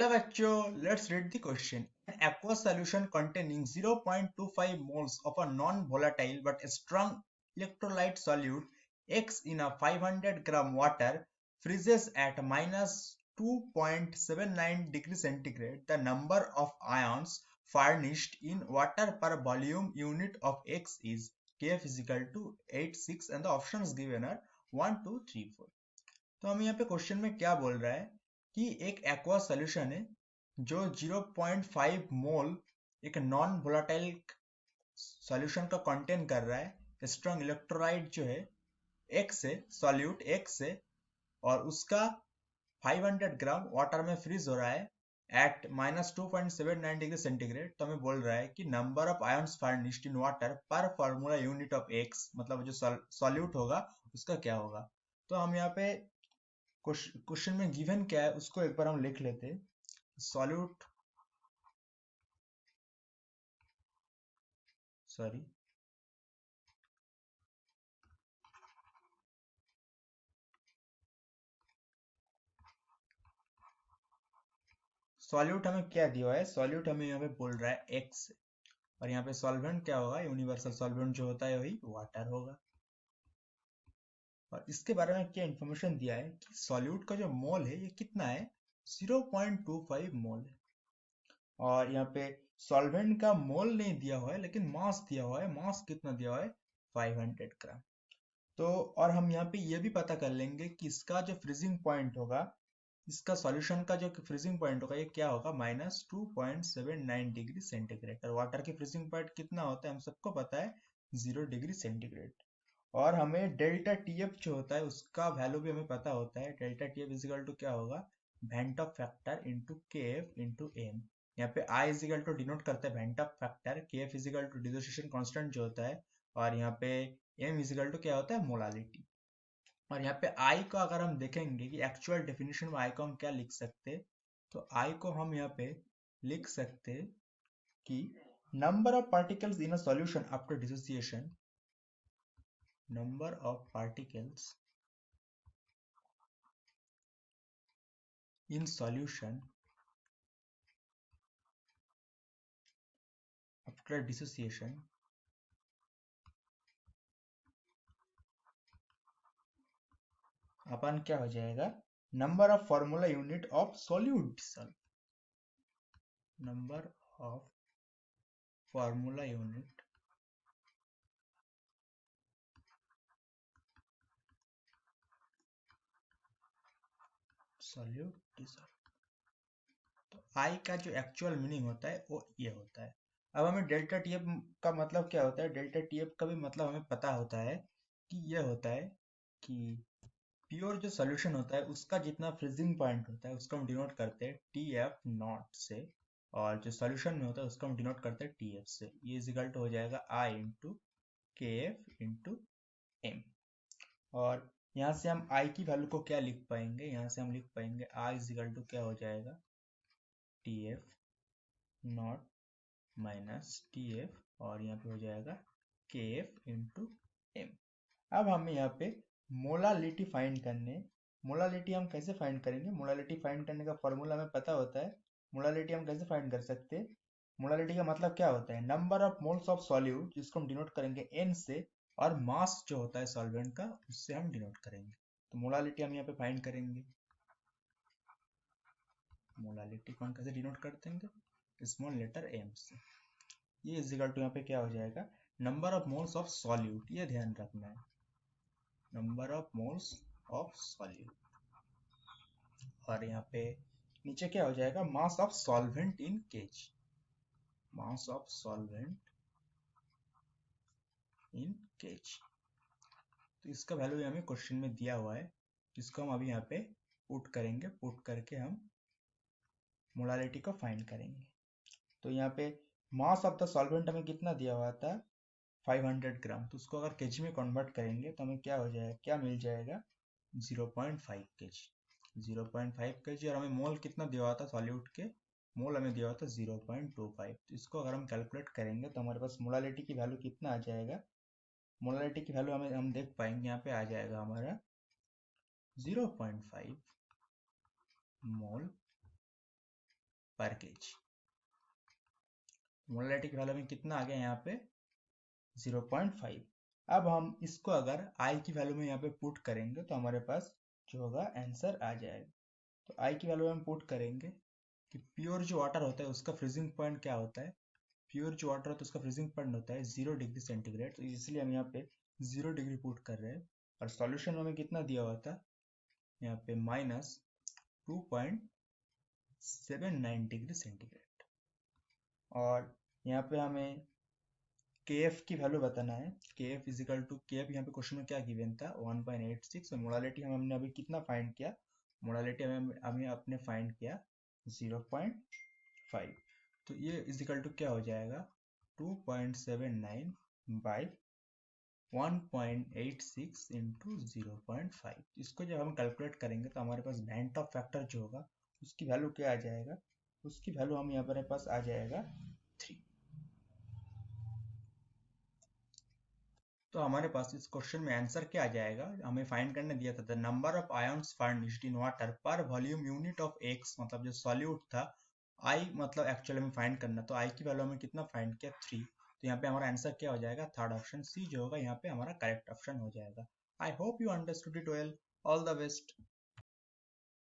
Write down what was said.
Hello bachcho, let's read the question. An aqueous solution containing 0.25 moles of a non-volatile but strong electrolyte solute X in a 500 gram water freezes at minus 2.79 degrees centigrade. The number of ions furnished in water per volume unit of X is Kf is equal to 86 and the options given are 1, 2, 3, 4. तो हम यहाँ पे question में क्या बोल रहा है कि एक एक्वा सॉल्यूशन है जो 0.5 मोल एक नॉन वोलाटाइल सॉल्यूशन का कंटेन कर रहा है। स्ट्रॉन्ग इलेक्ट्रोलाइट जो है एक्स है, सॉल्यूट एक्स है, और उसका 500 ग्राम वाटर में फ्रीज हो रहा है एट माइनस 2.79 डिग्री सेंटीग्रेड। तो हमें बोल रहा है कि number of ions furnished in water पर फॉर्मूला यूनिट ऑफ एक्स, मतलब जो सॉल्यूट होगा उसका क्या होगा। तो हम यहाँ पे क्वेश्चन में गिवन क्या है उसको एक बार हम लिख लेते हैं। सॉल्यूट सॉरी सॉल्यूट हमें क्या दिया हुआ है, सॉल्यूट हमें यहाँ पे बोल रहा है एक्स, और यहाँ पे सॉल्वेंट क्या होगा, यूनिवर्सल सॉल्वेंट जो होता है वही वाटर होगा। और इसके बारे में क्या इंफॉर्मेशन दिया है कि सॉल्यूट का जो मोल है ये कितना है, 0.25 मोल है। और यहाँ पे सॉल्वेंट का मोल नहीं दिया हुआ है लेकिन मास दिया हुआ है। मास कितना दिया हुआ है, 500 ग्राम। तो और हम यहाँ पे ये भी पता कर लेंगे कि इसका जो फ्रीजिंग पॉइंट होगा, इसका सॉल्यूशन का जो फ्रीजिंग पॉइंट होगा ये क्या होगा, माइनस 2.79 डिग्री सेंटीग्रेड। और वाटर की फ्रीजिंग पॉइंट कितना होता है हम सबको पता है, 0 डिग्री सेंटीग्रेड। और हमें डेल्टा टीएफ जो होता है उसका वैल्यू भी हमें पता होता है। डेल्टा टीएफ इजिकल टू क्या होगा, van't Hoff factor into K F into M. यहाँ पे आई इजिकल टू डिनोट करता है van't Hoff factor, K F equal to dissociation constant जो होता है, और यहाँ पे एम इजिकल टू क्या होता है, मोलालिटी। और यहाँ पे आई को अगर हम देखेंगे कि एक्चुअल डेफिनेशन में आई को हम क्या लिख सकते हैं, तो आई को हम यहाँ पे लिख सकते हैं कि number of particles in a solution after dissociation, number of particles in solution after dissociation अपन क्या हो जाएगा, number of formula unit of solute dissolve, number of formula unit solute dissolve. तो आई का जो एक्चुअल मीनिंग होता है वो ये होता है। अब हमें डेल्टा टीएफ का मतलब क्या होता है, डेल्टा टीएफ का भी मतलब हमें पता होता है कि ये होता है कि प्योर जो सोल्यूशन होता है उसका जितना फ्रीजिंग पॉइंट होता है उसको हम डिनोट करते हैं टी एफ नॉट से, और जो सोल्यूशन में होता है उसको हम डिनोट करते हैं टी एफ से। ये इज इक्वल टू हो जाएगा आई into K F into M. और यहाँ से हम आई की वैल्यू को क्या लिख पाएंगे, यहाँ से हम लिख पाएंगे आई इज इक्वल टू क्या हो जाएगा, T F not minus T F, और यहाँ पे हो जाएगा के एफ इंटू एम। अब हमें यहाँ पे मोलालिटी फाइंड करने, मोलालिटी हम कैसे फाइंड करेंगे, मोलालिटी फाइंड करने का फॉर्मूला हमें पता होता है। मोलालिटी हम कैसे फाइंड कर सकते हैं, मोलालिटी का मतलब क्या होता है, number of moles of solute जिसको हम डिनोट करेंगे एन से, और मास जो होता है सॉल्वेंट का उससे हम डिनोट करेंगे। तो मोलालिटी हम यहाँ पे फाइंड करेंगे। मोलालिटी को हम कैसे डिनोट करते हैं, स्मॉल लेटर एम से। ये इज इक्वल टू यहाँ पे क्या हो जाएगा, number of moles of solute, ये ध्यान रखना है, number of moles of solute. और यहाँ पे नीचे क्या हो जाएगा, mass of solvent in kg, mass of solvent in kg. तो इसका वैल्यू हमें क्वेश्चन में दिया हुआ है, इसको हम अभी यहाँ पे पुट करेंगे, पुट करके हम मोलालिटी को फाइंड करेंगे। तो यहाँ पे मास ऑफ द सॉल्वेंट हमें कितना दिया हुआ था, 500 ग्राम। तो उसको अगर केजी में कन्वर्ट करेंगे तो हमें क्या हो जाएगा, क्या मिल जाएगा, 0.5 केजी, 0.5 केजी। और हमें मोल कितना दिया हुआ था सॉल्यूट के, मोल हमें दिया हुआ था 0.25। तो इसको अगर हम कैलकुलेट करेंगे तो हमारे पास मोलालिटी की वैल्यू कितना आ जाएगा, मोलालिटी की वैल्यू हमें हम देख पाएंगे यहाँ पे आ जाएगा हमारा 0.5 मोल पर केजी। मोलालिटी की वैल्यू में कितना आ गया यहाँ पे 0.5। अब हम इसको अगर आई की वैल्यू में यहाँ पे पुट करेंगे तो हमारे पास जो होगा आंसर आ जाएगा। तो आई की वैल्यू हम पुट करेंगे कि प्योर जो वाटर होता है उसका फ्रीजिंग पॉइंट क्या होता है, प्योर जो वाटर होता है उसका फ्रीजिंग पॉइंट होता है 0 डिग्री सेंटीग्रेड। तो इसलिए हम यहाँ पे 0 डिग्री पुट कर रहे हैं और सॉल्यूशन में हमें कितना दिया हुआ था यहाँ पे -2.79 डिग्री सेंटीग्रेड। और यहाँ पे हमें KF की वैल्यू बताना है। KF इजिकल टू KF यहाँ पे क्वेश्चन में क्या गिवन था 1.86 और मोलालिटी हमने अभी कितना फाइंड किया, मोलालिटी हमें अपने फाइंड किया 0.5। तो ये इजिकल टू क्या हो जाएगा 2.79 बाई 1.86 इंटू 0.5। इसको जब हम कैलकुलेट करेंगे तो हमारे पास बैंड ऑफ फैक्टर जो होगा उसकी वैल्यू क्या आ जाएगा, उसकी वैल्यू हम यहाँ पर पास आ जाएगा 3। तो हमारे पास इस क्वेश्चन में आंसर क्या आ जाएगा, हमें फाइंड करने दिया था the number of ions furnished in water पर वॉल्यूम यूनिट ऑफ एक्स, मतलब जो सॉल्यूट था। आई मतलब एक्चुअली में फाइंड करना, तो आई की वैल्यू में कितना फाइंड किया 3। तो यहाँ पे हमारा आंसर क्या हो जाएगा, थर्ड ऑप्शन सी जो होगा यहाँ पे हमारा करेक्ट ऑप्शन हो जाएगा। I hope you understood it well. All the best.